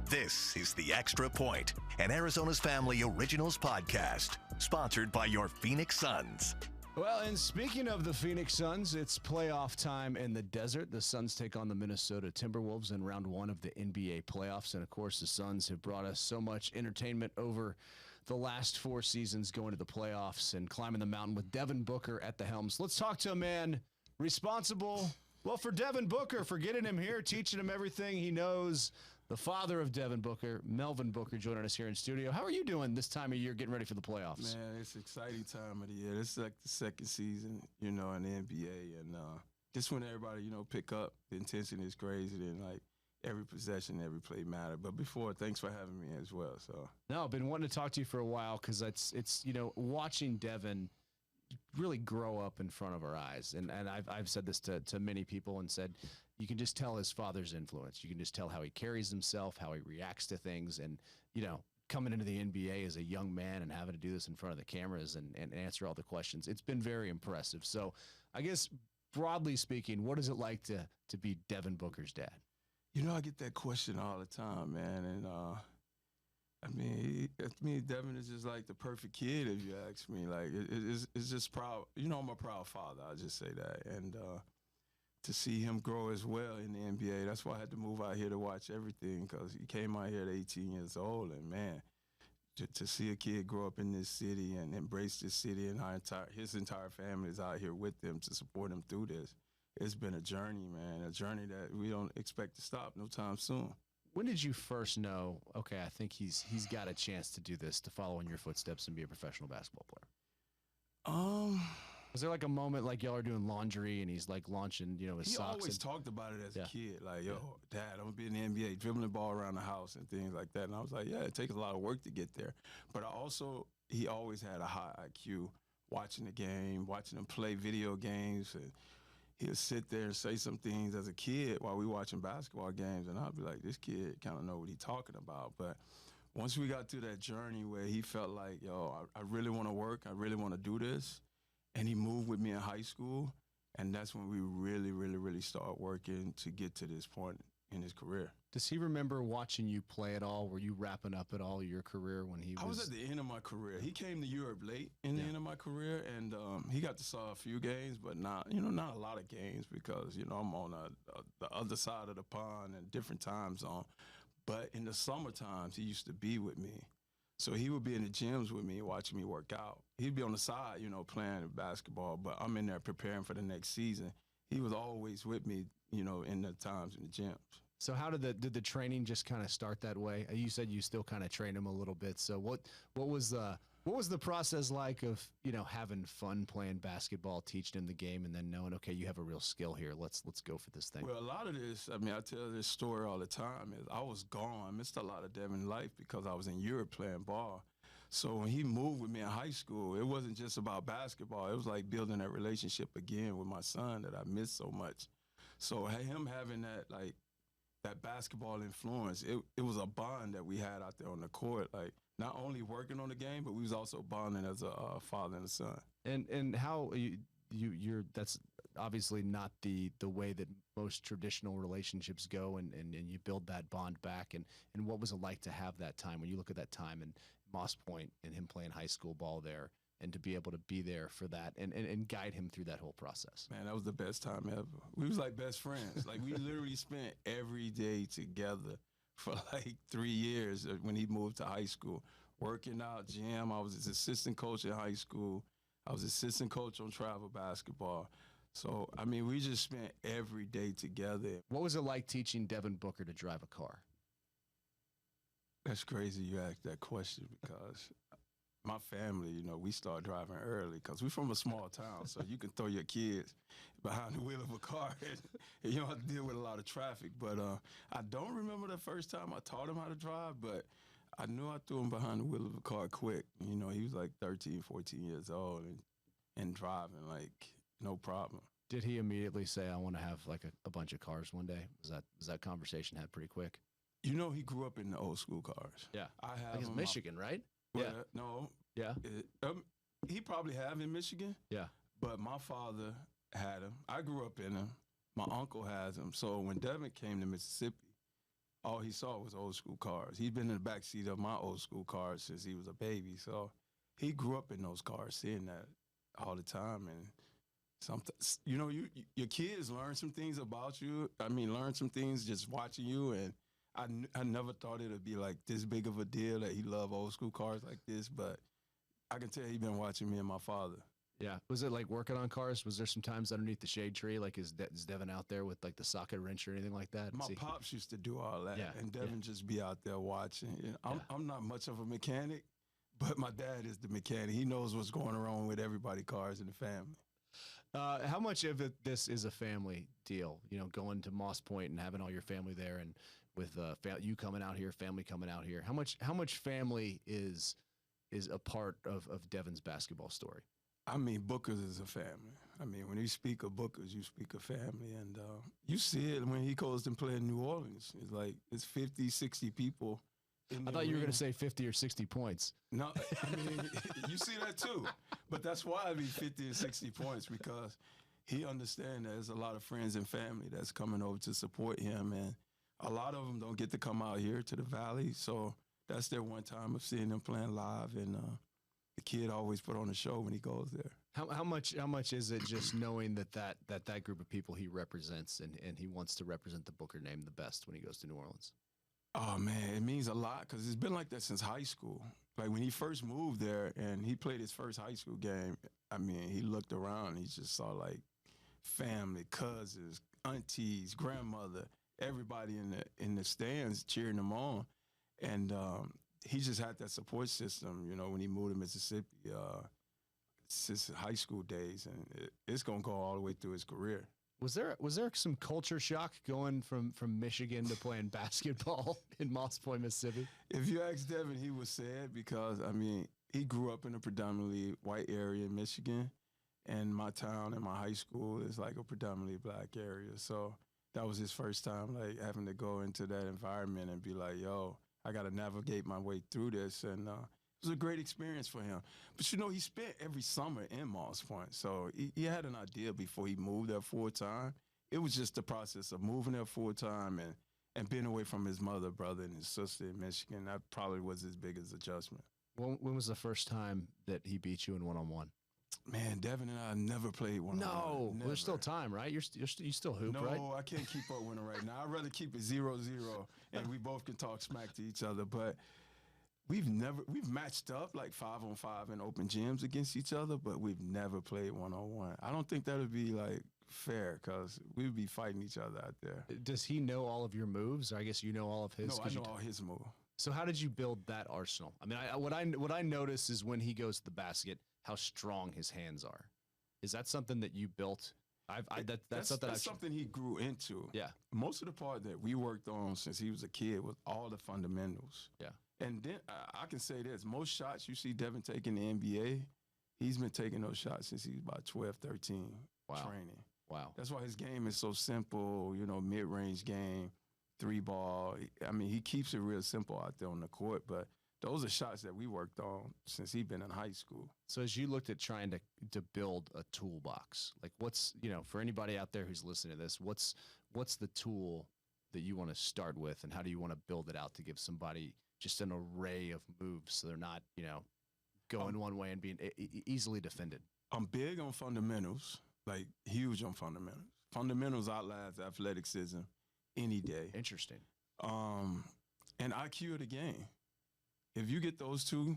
This is The Extra Point, an Arizona's Family Originals podcast, sponsored by your Phoenix Suns. Well, and speaking of the Phoenix Suns, it's playoff time in the desert. The Suns take on the Minnesota Timberwolves in round one of the NBA playoffs. And, of course, the Suns have brought us so much entertainment over the last 4 seasons going to the playoffs and climbing the mountain with Devin Booker at the helm. So let's talk to a man responsible, well, for Devin Booker, for getting him here, teaching him everything he knows. The father of Devin Booker, Melvin Booker, joining us here in studio. How are you doing this time of year getting ready for the playoffs? Man, it's an exciting time of the year. It's like the second season, in the NBA. And just when everybody, pick up, the intensity is crazy. And, every possession, every play matter. But before, thanks for having me as well. So No, I've been wanting to talk to you for a while because it's watching Devin really grow up in front of our eyes. And I've said this to many people and said, you can just tell his father's influence. You can just tell how he carries himself, how he reacts to things. And, coming into the NBA as a young man and having to do this in front of the cameras and answer all the questions, it's been very impressive. So I guess, broadly speaking, what is it like to be Devin Booker's dad? I get that question all the time, man. And, Devin is just like the perfect kid, if you ask me. It's just proud. I'm a proud father. I'll just say that. And to see him grow as well in the NBA, that's why I had to move out here to watch everything, because he came out here at 18 years old. And, man, to see a kid grow up in this city and embrace this city, and his entire family is out here with him to support him through this. It's been a journey, man, a journey that we don't expect to stop no time soon. When did you first know, okay, I think he's got a chance to do this, to follow in your footsteps and be a professional basketball player? Was there like a moment like y'all are doing laundry and he's like launching, his he socks? He always talked about it as a kid, Dad, I'm going to be in the NBA, dribbling the ball around the house and things like that. And I was like, yeah, it takes a lot of work to get there. But he always had a high IQ, watching the game, watching him play video games, and he'll sit there and say some things as a kid while we watching basketball games, and I'll be like, this kid kind of know what he's talking about. But once we got through that journey where he felt like, I really want to work, I really want to do this, and he moved with me in high school, and that's when we really, really, really started working to get to this point in his career. Does he remember watching you play at all? Were you wrapping up at all your career when he was? I was at the end of my career. He came to Europe late in the end of my career, and he got to saw a few games, but not a lot of games because, I'm on the other side of the pond and different time zone. But in the summer times, he used to be with me. So he would be in the gyms with me, watching me work out. He'd be on the side, playing basketball, but I'm in there preparing for the next season. He was always with me, in the times in the gyms. So how did the training just kind of start that way? You said you still kind of train him a little bit. So what was the process like of, having fun playing basketball, teaching him the game, and then knowing, okay, you have a real skill here. Let's go for this thing. Well, a lot of this, I tell this story all the time, is I was gone. I missed a lot of Devin life because I was in Europe playing ball. So when he moved with me in high school, it wasn't just about basketball. It was like building that relationship again with my son that I missed so much. So him having that basketball influence, it was a bond that we had out there on the court. Not only working on the game, but we was also bonding as a father and a son. And how you're that's obviously not the way that most traditional relationships go, and you build that bond back. And what was it like to have that time when you look at that time in Moss Point and him playing high school ball there, and to be able to be there for that and guide him through that whole process? Man, that was the best time ever. We was like best friends. We literally spent every day together for 3 years when he moved to high school. Working out, gym. I was his assistant coach in high school. I was assistant coach on travel basketball. So, we just spent every day together. What was it like teaching Devin Booker to drive a car? That's crazy you asked that question because my family, we start driving early because we're from a small town, so you can throw your kids behind the wheel of a car and you don't have to deal with a lot of traffic. But I don't remember the first time I taught him how to drive, but I knew I threw him behind the wheel of a car quick. He was 13, 14 years old and driving no problem. Did he immediately say, I want to have a bunch of cars one day? Was that conversation had pretty quick? He grew up in the old school cars. Yeah. I have him Michigan, right? Well, yeah. No. Yeah. He probably have in Michigan. Yeah. But my father had him. I grew up in him. My uncle has him. So when Devin came to Mississippi, all he saw was old school cars. He'd been in the backseat of my old school cars since he was a baby. So he grew up in those cars, seeing that all the time. And sometimes, your kids learn some things about you. I mean, learn some things just watching you. And I never thought it would be like this big of a deal that he loved old school cars like this. But I can tell he's been watching me and my father. Yeah. Was it like working on cars? Was there some times underneath the shade tree? Like, is Devin out there with like the socket wrench or anything like that? My pops used to do all that, Yeah, and Devin just be out there watching. I'm not much of a mechanic, but my dad is the mechanic. He knows what's going on with everybody's cars in the family. How much of this is a family deal? Going to Moss Point and having all your family there, and with you coming out here, family coming out here. How much family is a part of Devin's basketball story? I mean, Booker's is a family. I mean, when you speak of Booker's, you speak of family. And you see it when he goes and play in New Orleans. It's like it's 50, 60 people. I thought you were going to say 50 or 60 points. No, I mean, you see that too. But that's why I mean 50 and 60 points, because he understands that there's a lot of friends and family that's coming over to support him. And a lot of them don't get to come out here to the Valley. So that's their one time of seeing them playing live. And the kid always put on a show when he goes there. How much is it just knowing that group of people he represents and he wants to represent the Booker name the best when he goes to New Orleans? Oh man, it means a lot because it's been like that since high school. Like when he first moved there and he played his first high school game, I mean, he looked around and he just saw like family, cousins, aunties, grandmother, everybody in the stands cheering him on. And he just had that support system, when he moved to Mississippi since high school days, and it's gonna go all the way through his career. Was there some culture shock going from Michigan to playing basketball in Moss Point, Mississippi? If you ask Devin, he was sad because I mean he grew up in a predominantly white area in Michigan, and my town and my high school is like a predominantly black area. So that was his first time like having to go into that environment and be like, yo, I got to navigate my way through this. And it was a great experience for him. But, he spent every summer in Moss Point. So he had an idea before he moved there full time. It was just the process of moving there full time and being away from his mother, brother, and his sister in Michigan. That probably was his biggest adjustment. When was the first time that he beat you in one-on-one? Man, Devin and I never played one-on-one. No, never. There's still time, right? You still hoop, no, right? No, I can't keep up with him right now. I'd rather keep it 0-0, and we both can talk smack to each other. But we've matched up like 5-on-5 in open gyms against each other, but we've never played one-on-one. I don't think that would be like fair because we would be fighting each other out there. Does he know all of your moves? I guess you know all of his. No, I know all his moves. So how did you build that arsenal? I mean, what I notice is when he goes to the basket, how strong his hands are. Is that something that you built? That's something he grew into. Yeah. Most of the part that we worked on since he was a kid was all the fundamentals. Yeah. And then I can say this, most shots you see Devin taking in the NBA, he's been taking those shots since he was about 12, 13, training. Wow. That's why his game is so simple, mid-range game, 3-ball. I mean, he keeps it real simple out there on the court, but those are shots that we worked on since he's been in high school. So as you looked at trying to build a toolbox, like what's, for anybody out there who's listening to this, what's the tool that you want to start with, and how do you want to build it out to give somebody just an array of moves so they're not, going one way and being easily defended? I'm big on fundamentals, like huge on fundamentals. Fundamentals outlast athleticism any day. Interesting. And IQ of the game. If you get those two,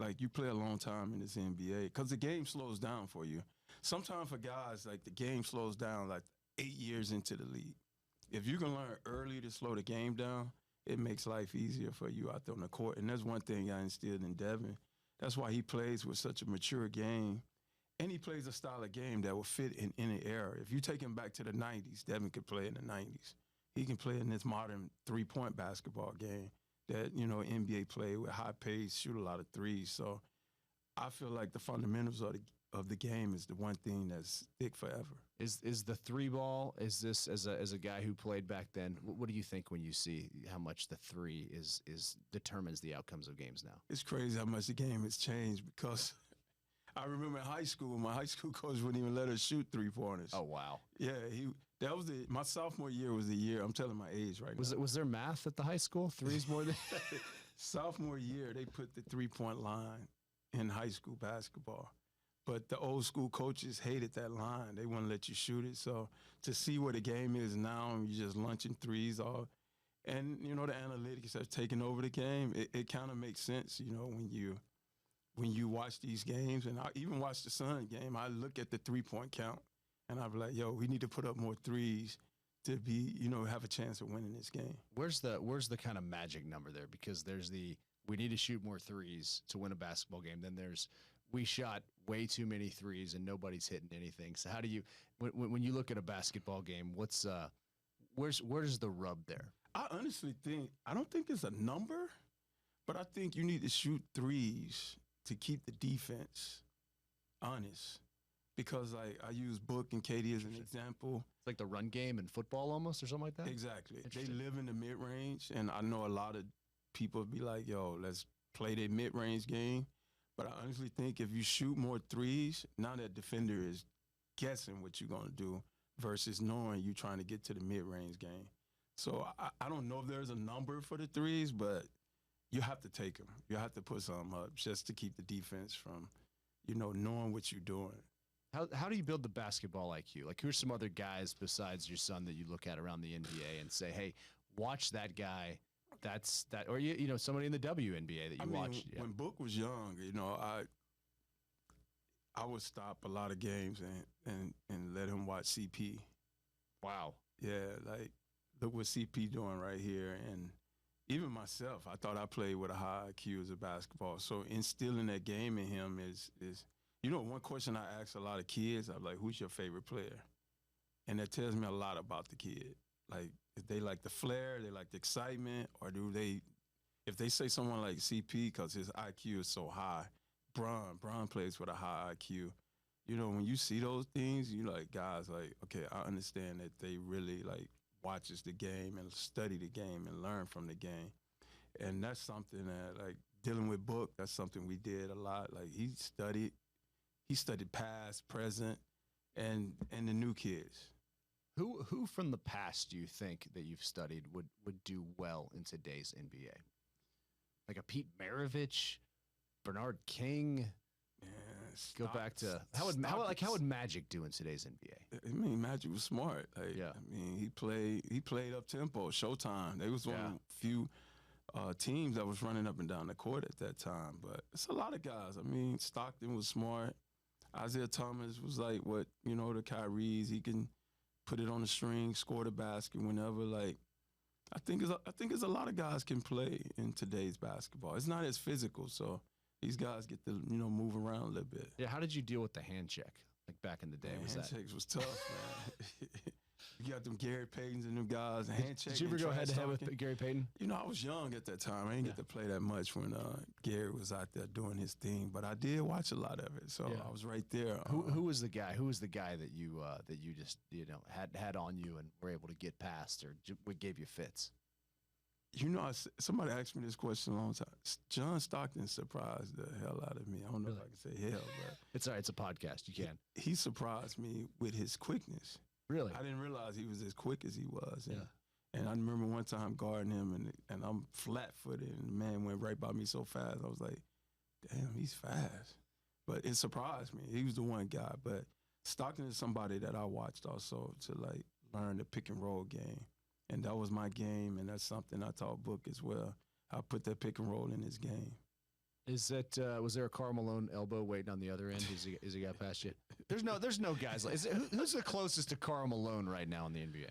like you play a long time in this NBA, because the game slows down for you. Sometimes for guys, like the game slows down like 8 years into the league. If you can learn early to slow the game down, it makes life easier for you out there on the court. And that's one thing I instilled in Devin. That's why he plays with such a mature game. And he plays a style of game that will fit in any era. If you take him back to the 90s, Devin could play in the 90s. He can play in this modern three-point basketball game that, NBA play with high pace, shoot a lot of threes. So I feel like the fundamentals of the game is the one thing that's thick forever. Is the 3-ball, is this as a guy who played back then, what do you think when you see how much the 3 is determines the outcomes of games now? It's crazy how much the game has changed, because I remember in high school, my high school coach wouldn't even let us shoot 3-pointers. Oh, wow. Yeah, That was my sophomore year was the year. I'm telling my age right now. Was there math at the high school? Threes more than Sophomore year, they put the 3-point line in high school basketball. But the old school coaches hated that line. They wouldn't let you shoot it. So to see where the game is now, and you're just lunching threes all, and the analytics have taken over the game. It kind of makes sense, when you watch these games, and I even watch the Sun game. I look at the 3-point count. And I'd be like, yo, we need to put up more threes to be, have a chance of winning this game. Where's the kind of magic number there? Because there's we need to shoot more threes to win a basketball game. Then there's we shot way too many threes and nobody's hitting anything. So how do you when you look at a basketball game, where's the rub there? I honestly I don't think it's a number, but I think you need to shoot threes to keep the defense honest. Because I use Book and Katie as an example. It's like the run game in football almost or something like that? Exactly. They live in the mid-range, and I know a lot of people be like, yo, let's play their mid-range game. But I honestly think if you shoot more threes, now that defender is guessing what you're going to do versus knowing you trying to get to the mid-range game. So I don't know if there's a number for the threes, but you have to take them. You have to put something up just to keep the defense from, knowing what you're doing. How do you build the basketball IQ? Like, who's some other guys besides your son that you look at around the NBA and say, hey, watch that guy? That's that, or somebody in the WNBA that you watch. Yeah. When Book was young, I would stop a lot of games and let him watch CP. Wow. Yeah, like look what CP doing right here, and even myself, I thought I played with a high IQ as a basketball. So instilling that game in him is. One question I ask a lot of kids, I'm like, who's your favorite player? And that tells me a lot about the kid. Like, if they like the flair, they like the excitement, or if they say someone like CP because his IQ is so high, Bron plays with a high IQ. When you see those things, you like, guys, like, okay, I understand that they really, like, watches the game and study the game and learn from the game. And that's something that, like, dealing with Book, that's something we did a lot. Like, he studied past, present, and the new kids. Who from the past do you think that you've studied would do well in today's NBA? Like a Pete Maravich, Bernard King. Yeah, go back to how would Magic do in today's NBA? I mean, Magic was smart. Like, yeah. I mean, he played up tempo, Showtime. They was one of the few teams that was running up and down the court at that time. But it's a lot of guys. I mean, Stockton was smart. Isaiah Thomas was like the Kyries. He can put it on the string, score the basket whenever. Like, I think it's a lot of guys can play in today's basketball. It's not as physical, so these guys get to move around a little bit. Yeah, how did you deal with the hand check like back in the day? Handshakes was tough, man. You got them Gary Paytons and them guys. And handshake. Did you ever go head to head with Gary Payton? I was young at that time. I didn't get to play that much when Gary was out there doing his thing, but I did watch a lot of it. So I was right there. Who was the guy? Who was the guy that you just had on you and were able to get past, or what gave you fits? Somebody asked me this question a long time. John Stockton surprised the hell out of me. I don't know if I can say hell, but it's all right. It's a podcast. You can. He surprised me with his quickness. Really? I didn't realize he was as quick as he was. And I remember one time guarding him, and I'm flat-footed, and the man went right by me so fast. I was like, damn, he's fast. But it surprised me. He was the one guy. But Stockton is somebody that I watched also to, like, learn the pick-and-roll game. And that was my game, and that's something I taught Book as well. I put that pick-and-roll in his game. Is that was there a Karl Malone elbow waiting on the other end? Is he got past you? There's no guys like. Who's the closest to Karl Malone right now in the NBA?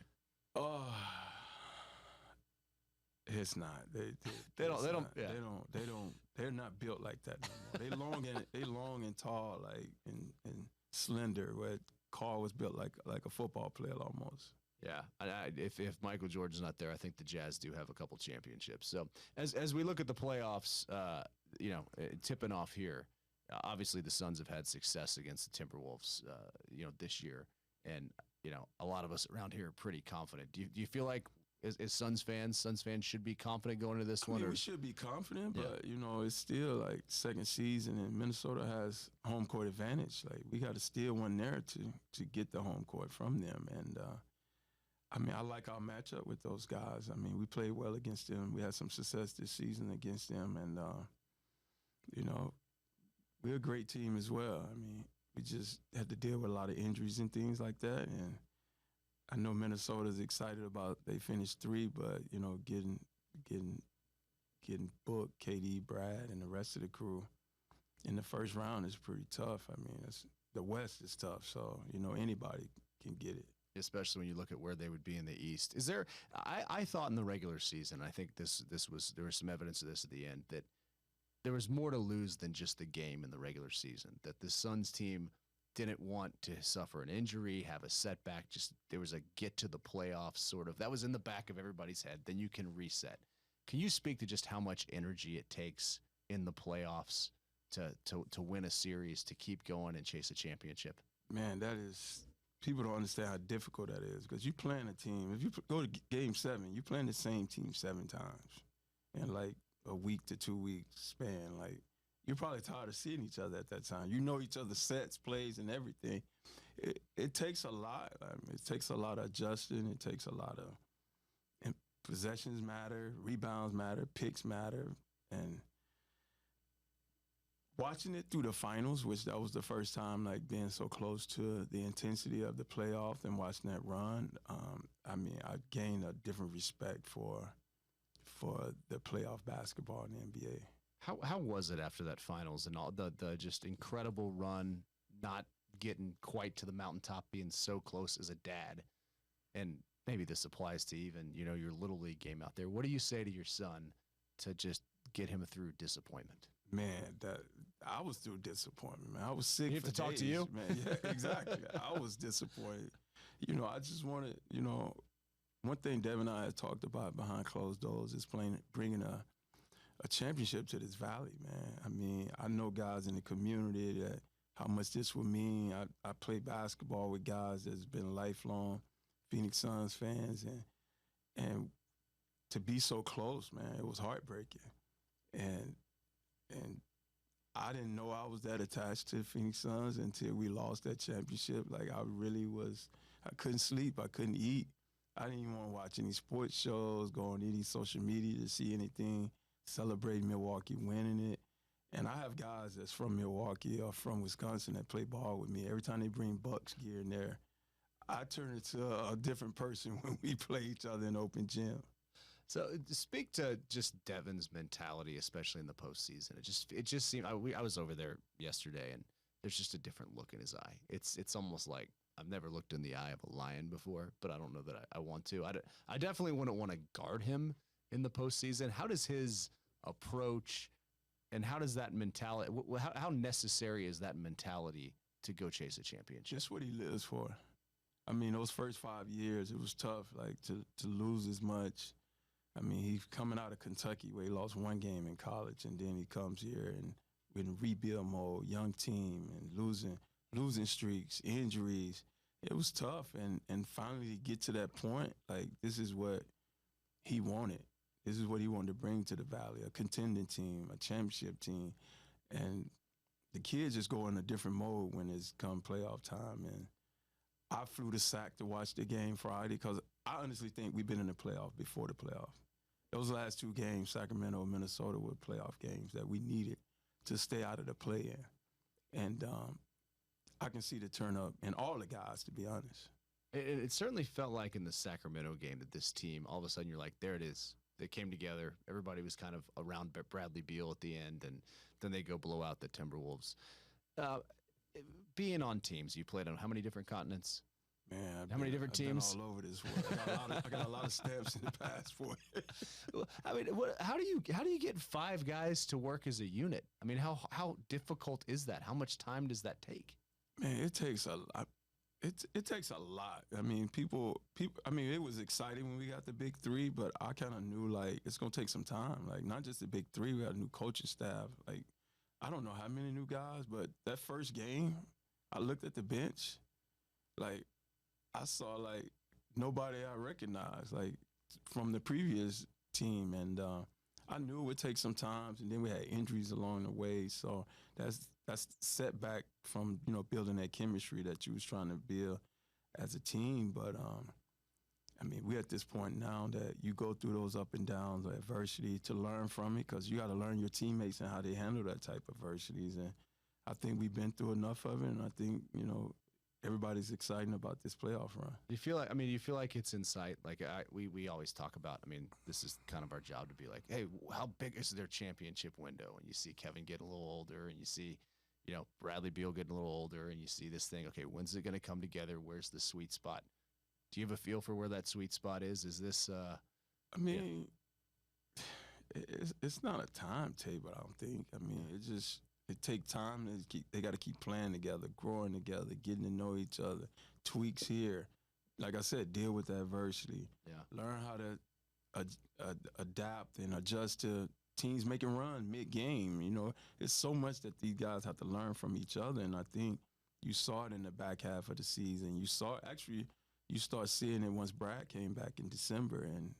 It's not. They're not built like that no more. They long and tall, like and slender. Where Karl was built like a football player almost. Yeah, if Michael Jordan's not there, I think the Jazz do have a couple championships. So as we look at the playoffs, tipping off here, obviously the Suns have had success against the Timberwolves, this year, and a lot of us around here are pretty confident. Do you feel like as Suns fans should be confident going into this one? We should be confident, but it's still like second season, and Minnesota has home court advantage. Like we got to steal one there to get the home court from them, and I mean, I like our matchup with those guys. I mean, we played well against them. We had some success this season against them, and you know, we're a great team as well. I mean, we just had to deal with a lot of injuries and things like that, and I know Minnesota's excited about they finished 3, but you know, getting Book, KD, Brad, and the rest of the crew in the first round is pretty tough. I mean, the West is tough, so you know anybody can get it. Especially when you look at where they would be in the East. Is there? I thought in the regular season, I think there was some evidence of this at the end, that there was more to lose than just the game in the regular season. That the Suns team didn't want to suffer an injury, have a setback. Just there was a get to the playoffs sort of. That was in the back of everybody's head. Then you can reset. Can you speak to just how much energy it takes in the playoffs to win a series, to keep going and chase a championship? Man, that is. People don't understand how difficult that is, because you playing a team. If you go to Game 7, you playing the same team 7 times in like a week to 2 weeks span. Like, you're probably tired of seeing each other at that time. You know each other's sets, plays, and everything. It takes a lot. I mean, it takes a lot of adjusting. It takes a lot of, and possessions matter, rebounds matter, picks matter, and watching it through the finals, which that was the first time like being so close to the intensity of the playoff and watching that run. I mean, I gained a different respect for the playoff basketball in the NBA. How was it after that finals and all the just incredible run, not getting quite to the mountaintop, being so close as a dad? And maybe this applies to even, you know, your little league game out there. What do you say to your son to just get him through disappointment? Man, that I was through disappointment, man. I was sick. You have for to talk days, to you, man. Yeah, exactly. I was disappointed. You know, I just wanted, you know, one thing Devin and I had talked about behind closed doors is bringing a championship to this valley, man. I mean, I know guys in the community that how much this would mean. I play basketball with guys that's been lifelong Phoenix Suns fans, and to be so close, man, it was heartbreaking. And I didn't know I was that attached to Phoenix Suns until we lost that championship. Like, I really was. I couldn't sleep. I couldn't eat. I didn't even want to watch any sports shows, go on any social media to see anything, celebrate Milwaukee winning it. And I have guys that's from Milwaukee or from Wisconsin that play ball with me. Every time they bring Bucks gear in there, I turn into a different person when we play each other in open gym. So speak to just Devin's mentality, especially in the postseason. It just seemed I was over there yesterday, and there's just a different look in his eye. It's almost like I've never looked in the eye of a lion before, but I don't know that I want to. I definitely wouldn't want to guard him in the postseason. How does his approach and how does that mentality? How necessary is that mentality to go chase a championship? Just what he lives for. I mean, those first 5 years, it was tough, like to lose as much. I mean, he's coming out of Kentucky where he lost 1 game in college, and then he comes here and we're in rebuild mode, young team, and losing streaks, injuries. It was tough, and finally to get to that point, like this is what he wanted. This is what he wanted to bring to the Valley, a contending team, a championship team. And the kids just go in a different mode when it's come playoff time. And I flew to SAC to watch the game Friday because I honestly think we've been in the playoff before the playoff. Those last 2 games, Sacramento and Minnesota, were playoff games that we needed to stay out of the play-in. And I can see the turn up in all the guys, to be honest. It certainly felt like in the Sacramento game that this team, all of a sudden you're like, there it is. They came together. Everybody was kind of around Bradley Beal at the end, and then they go blow out the Timberwolves. Being on teams, you played on how many different continents? Man, how many different teams? I've been all over this world. I got a lot of stamps in the passport. I mean, how do you get 5 guys to work as a unit? I mean, how difficult is that? How much time does that take? Man, it takes a lot. It takes a lot. I mean, people. I mean, it was exciting when we got the big 3, but I kind of knew like it's gonna take some time. Like not just the big 3. We got a new coaching staff. Like I don't know how many new guys, but that first game, I looked at the bench, like I saw like nobody I recognized like from the previous team, and I knew it would take some time. And then we had injuries along the way, so that's setback from, you know, building that chemistry that you was trying to build as a team. But I mean, we're at this point now that you go through those up and downs of adversity to learn from it, because you got to learn your teammates and how they handle that type of adversities. And I think we've been through enough of it, and I think, everybody's excited about this playoff run. Do you feel like, you feel like it's in sight? Like we always talk about, this is kind of our job to be like, hey, how big is their championship window? And you see Kevin getting a little older, and you see, Bradley Beal getting a little older, and you see this thing, okay, when's it going to come together? Where's the sweet spot? Do you have a feel for where that sweet spot is? Is this, it's not a timetable, I don't think. It takes time. They got to keep playing together, growing together, getting to know each other, tweaks here. Like I said, deal with the adversity. Yeah. Learn how to adapt and adjust to teams making run mid-game. It's so much that these guys have to learn from each other, and I think you saw it in the back half of the season. You start seeing it once Brad came back in December, and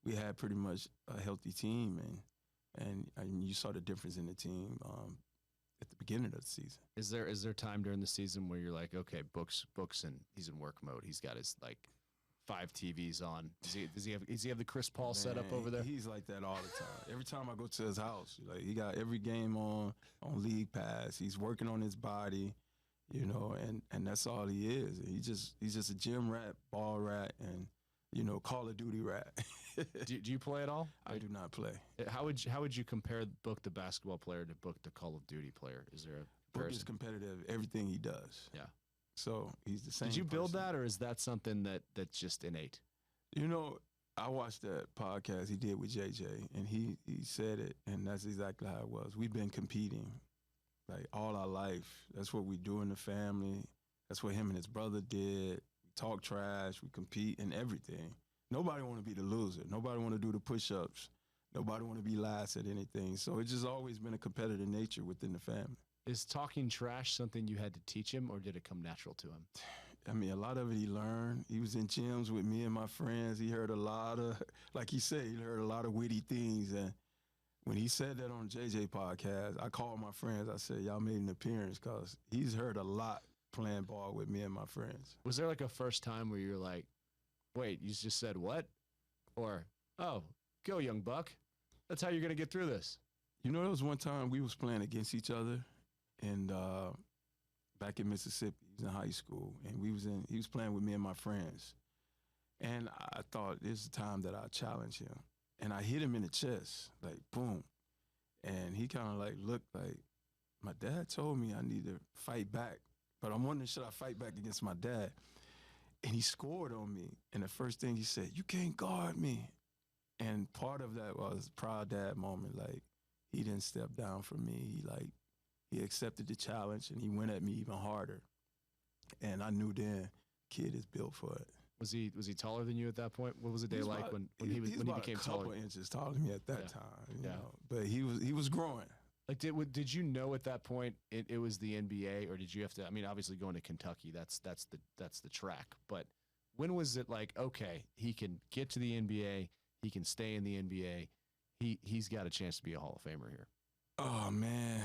we had pretty much a healthy team, and you saw the difference in the team at the beginning of the season. Is there time during the season where you're like, okay, Book's and he's in work mode. He's got his 5 TVs on. Does he have the Chris Paul setup over there? He's like that all the time. Every time I go to his house, he got every game on League Pass. He's working on his body, and that's all he is. He's just a gym rat, ball rat, and Call of Duty rat. do you play at all? I do not play. How would you compare Book the basketball player to Book the Call of Duty player? Is there a Book comparison? is competitive, everything he does. Yeah. So he's the same. Did you build person. that, or is that something that's just innate? I watched that podcast he did with JJ, and he said it, and that's exactly how it was. We've been competing all our life. That's what we do in the family. That's what him and his brother did. We talk trash. We compete in everything. Nobody want to be the loser. Nobody want to do the push-ups. Nobody want to be last at anything. So it's just always been a competitive nature within the family. Is talking trash something you had to teach him, or did it come natural to him? A lot of it he learned. He was in gyms with me and my friends. He heard a lot of, like he said, he heard a lot of witty things. And when he said that on JJ podcast, I called my friends. I said, y'all made an appearance, because he's heard a lot playing ball with me and my friends. Was there a first time where you're like, wait, you just said what? Or, oh, go young buck. That's how you're going to get through this. There was one time we was playing against each other, and back in Mississippi, he was in high school, and he was playing with me and my friends. And I thought this is the time that I challenge him. And I hit him in the chest, boom. And he kind of looked like, my dad told me I need to fight back. But I'm wondering, should I fight back against my dad? And he scored on me. And the first thing he said, you can't guard me. And part of that was proud dad moment. He didn't step down for me. He accepted the challenge, and he went at me even harder. And I knew then, kid is built for it. Was he taller than you at that point? What was the day like when he became taller? A couple inches taller than me at that time. Yeah. But he was growing. Did you know at that point it was the NBA, or did you have to? Obviously going to Kentucky, that's the track. But when was it okay, he can get to the NBA, he can stay in the NBA, he's got a chance to be a Hall of Famer here? Oh man.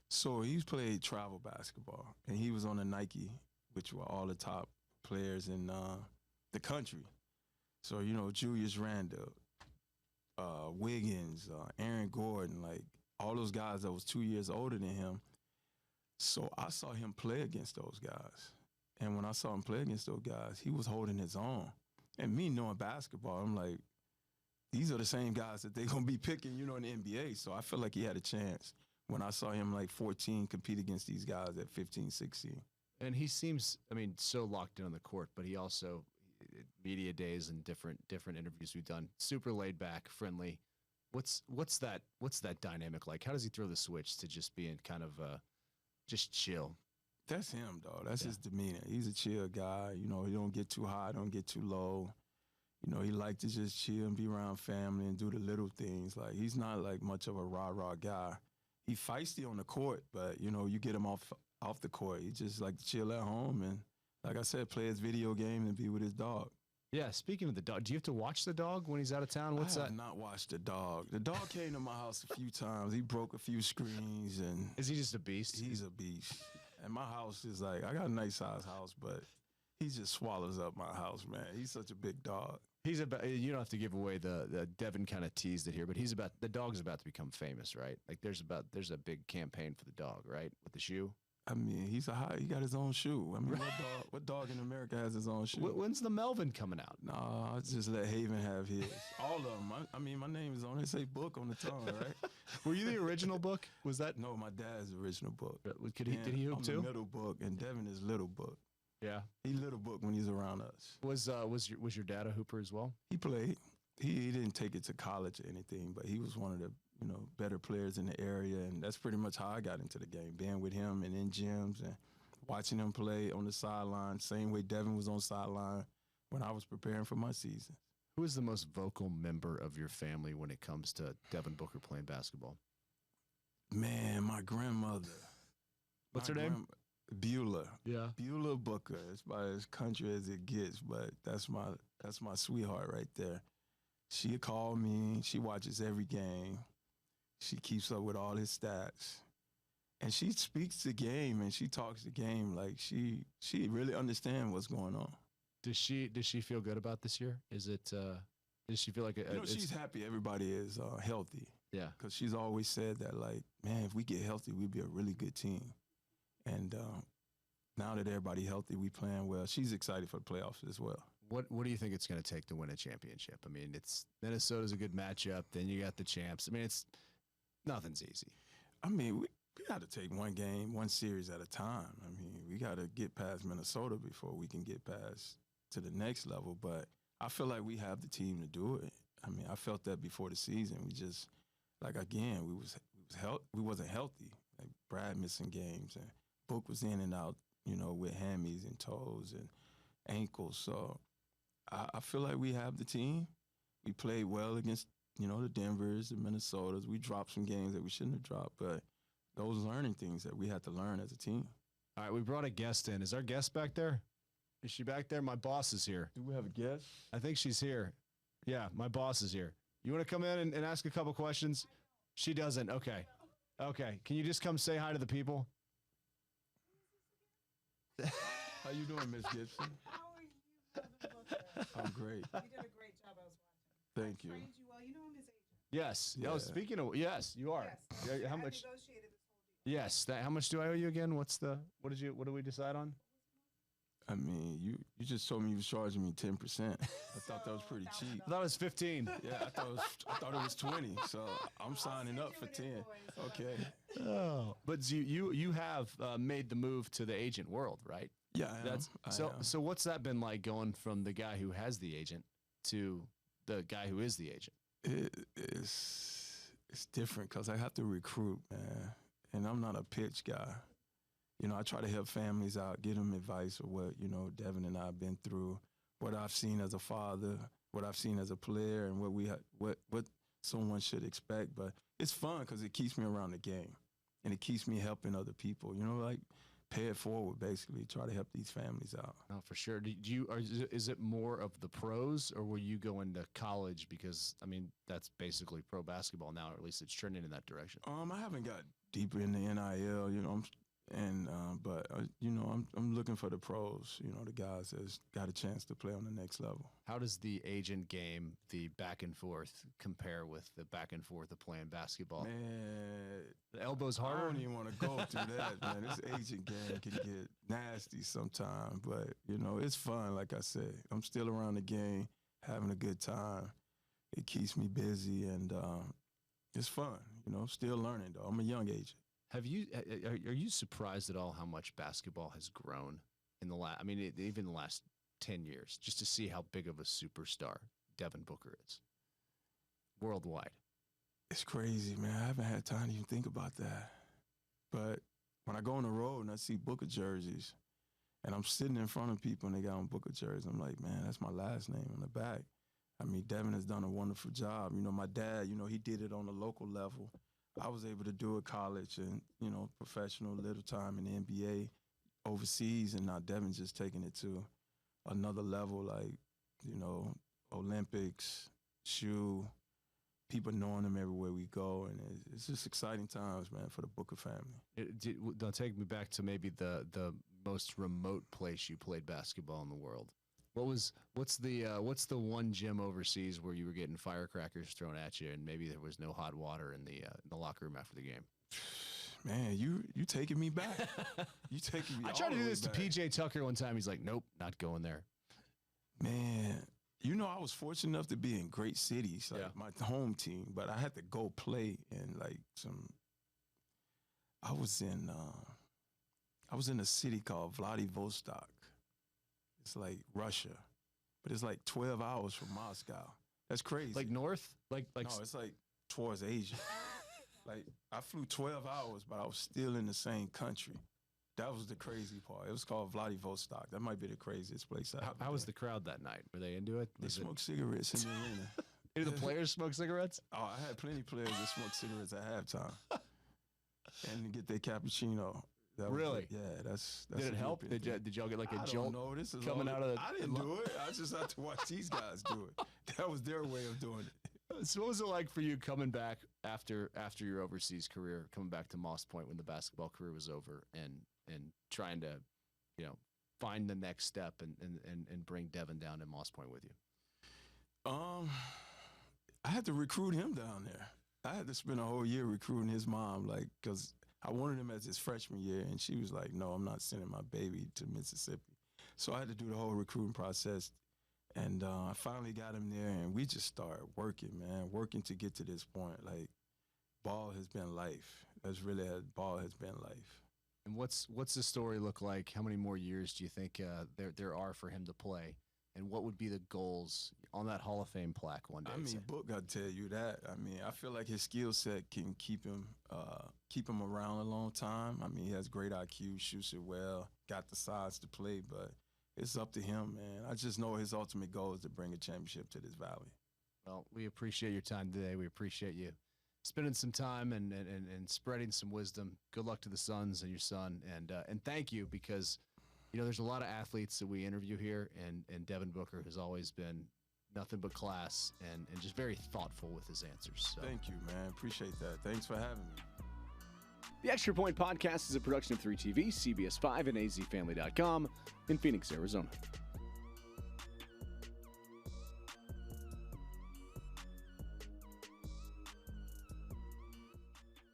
So he's played travel basketball, and he was on the Nike, which were all the top players in the country. So Julius Randle, Wiggins, Aaron Gordon, all those guys that was 2 years older than him. So I saw him play against those guys. And when I saw him play against those guys, he was holding his own. And me knowing basketball, I'm like, these are the same guys that they're going to be picking, in the NBA. So I felt like he had a chance when I saw him 14 compete against these guys at 15, 16. And he seems, so locked in on the court, but he also, media days and different interviews we've done, super laid back, friendly. What's that dynamic like? How does he throw the switch to just being kind of just chill? That's him, dog. That's his demeanor. He's a chill guy. He don't get too high, don't get too low. He like to just chill and be around family and do the little things. He's not much of a rah-rah guy. He feisty on the court, but you get him off the court. He just like to chill at home and, like I said, play his video game and be with his dog. Yeah, speaking of the dog, do you have to watch the dog when he's out of town? What's that? I have not watched the dog. The dog came to my house a few times. He broke a few screens. And is he just a beast? He's a beast. And my house is I got a nice size house, but He just swallows up my house, man. He's such a big dog. He's about. You don't have to give away the Devin kind of teased it here, but the dog's about to become famous, right? Like there's a big campaign for the dog, right? With the shoe. I mean, he got his own shoe. I mean, what dog in America has his own shoe? When's the Melvin coming out? Nah, I just let Haven have his. All of them. I mean, my name is on it. Say Book on the tongue, right? Were you the original Book? Was that? No, my dad's the original Book. Did he hoop I'm too? the middle Book, and Devin is Little Book. Yeah. He Little Book when he's around us. Was your dad a hooper as well? He played. He didn't take it to college or anything, but he was one of the better players in the area, and that's pretty much how I got into the game, being with him and in gyms and watching him play on the sideline, same way Devin was on sideline when I was preparing for my season. Who is the most vocal member of your family when it comes to Devin Booker playing basketball? Man, my grandmother. What's her name? Beulah. Yeah. Beulah Booker. It's about as country as it gets, but that's my sweetheart right there. She called me. She watches every game. She keeps up with all his stats. And she speaks the game and she talks the game like she really understands what's going on. Does she feel good about this year? Is it does she feel like she's happy everybody is healthy. Yeah. Because she's always said that, like, man, if we get healthy, we'd be a really good team. And now that everybody healthy, we playing well. She's excited for the playoffs as well. What do you think it's going to take to win a championship? I mean, it's Minnesota's a good matchup. Then you got the champs. I mean, nothing's easy. I mean, we got to take one game, one series at a time. I mean, we got to get past Minnesota before we can get past to the next level. But I feel like we have the team to do it. I mean, I felt that before the season. We just, like, again, we wasn't healthy. Like Brad missing games and Book was in and out, with hammies and toes and ankles. So I feel like we have the team. We played well against, the Denvers, the Minnesotas. We dropped some games that we shouldn't have dropped, but those learning things that we had to learn as a team. All right, we brought a guest in. Is our guest back there? Is she back there? My boss is here. Do we have a guest? I think she's here. Yeah, my boss is here. You want to come in and ask a couple questions? She doesn't. Okay. Okay. Can you just come say hi to the people? How you doing, Miss Gibson? How are you, Melvin Booker? I'm great. You did a great job. I was watching. Thank you. I trained you well. You know I'm his agent. Yes. Yeah. Oh, speaking of, yes, you are. Yes. How I much? negotiated this whole deal. Yes. How much do I owe you again? What did we decide on? I mean, you just told me you was charging me 10%. I thought that was pretty cheap. I thought it was 15. Yeah, I thought it was 20. So I'm signing up for 10. Okay. Oh, but you have made the move to the agent world, right? Yeah, I am. So what's that been like going from the guy who has the agent to the guy who is the agent? It's different because I have to recruit, man, and I'm not a pitch guy. I try to help families out, give them advice of what, Devin and I have been through, what I've seen as a father, what I've seen as a player, and what someone should expect. But it's fun because it keeps me around the game, and it keeps me helping other people, like pay it forward, basically, try to help these families out. Oh, for sure. Is it more of the pros, or will you go into college? Because, I mean, that's basically pro basketball now, or at least it's trending in that direction. I haven't got deeper in the NIL, but I'm looking for the pros, the guys that's got a chance to play on the next level. How does the agent game, the back and forth, compare with the back and forth of playing basketball? Man, the elbows harder. I don't even want to go through that, man. This agent game can get nasty sometimes, but it's fun. Like I said, I'm still around the game, having a good time. It keeps me busy, and it's fun. Still learning though. I'm a young agent. Are you surprised at all how much basketball has grown in the last? I mean, even the last 10 years, just to see how big of a superstar Devin Booker is worldwide. It's crazy, man. I haven't had time to even think about that. But when I go on the road and I see Booker jerseys, and I'm sitting in front of people and they got on Booker jerseys, I'm like, man, that's my last name on the back. I mean, Devin has done a wonderful job. My dad, he did it on a local level. I was able to do it college and, professional, little time in the NBA, overseas, and now Devin's just taking it to another level, like, Olympics, shoe, people knowing him everywhere we go, and it's just exciting times, man, for the Booker family. Don't take me back to maybe the most remote place you played basketball in the world. What's the one gym overseas where you were getting firecrackers thrown at you, and maybe there was no hot water in the locker room after the game? Man, you taking me back. You taking me. I tried to do this back. to PJ Tucker one time. He's like, nope, not going there. Man, I was fortunate enough to be in great cities, like my home team, but I had to go play in like I was in a city called Vladivostok. It's like Russia, but it's like 12 hours from Moscow. That's crazy. Like north? Like no, it's like towards Asia. Like I flew 12 hours, but I was still in the same country. That was the crazy part. It was called Vladivostok. That might be the craziest place I ever How was been. the crowd that night? Were they into it? They smoked cigarettes in the arena. Did the players smoke cigarettes? Oh, I had plenty of players that smoked cigarettes at halftime. And to get their cappuccino. That really? Yeah, that's Did it help? Did y'all get like a jolt coming out of the... I didn't do it. I just had to watch these guys do it. That was their way of doing it. So what was it like for you coming back after your overseas career, coming back to Moss Point when the basketball career was over, and trying to, find the next step and bring Devin down to Moss Point with you? I had to recruit him down there. I had to spend a whole year recruiting his mom, because I wanted him as his freshman year, and she was like, no, I'm not sending my baby to Mississippi. So I had to do the whole recruiting process, and I finally got him there, and we just started working, man, working to get to this point. Like, ball has been life. Ball has been life. And what's the story look like? How many more years do you think there are for him to play? And what would be the goals on that Hall of Fame plaque one day? I mean, Book, I'll tell you that. I mean, I feel like his skill set can keep him around a long time. I mean, he has great IQ, shoots it well, got the size to play, but it's up to him, man. I just know his ultimate goal is to bring a championship to this valley. Well, we appreciate your time today. We appreciate you spending some time and spreading some wisdom. Good luck to the Suns and your son, and thank you, because there's a lot of athletes that we interview here, and Devin Booker has always been nothing but class and just very thoughtful with his answers. So. Thank you, man. Appreciate that. Thanks for having me. The Extra Point Podcast is a production of 3TV, CBS5, and azfamily.com in Phoenix, Arizona.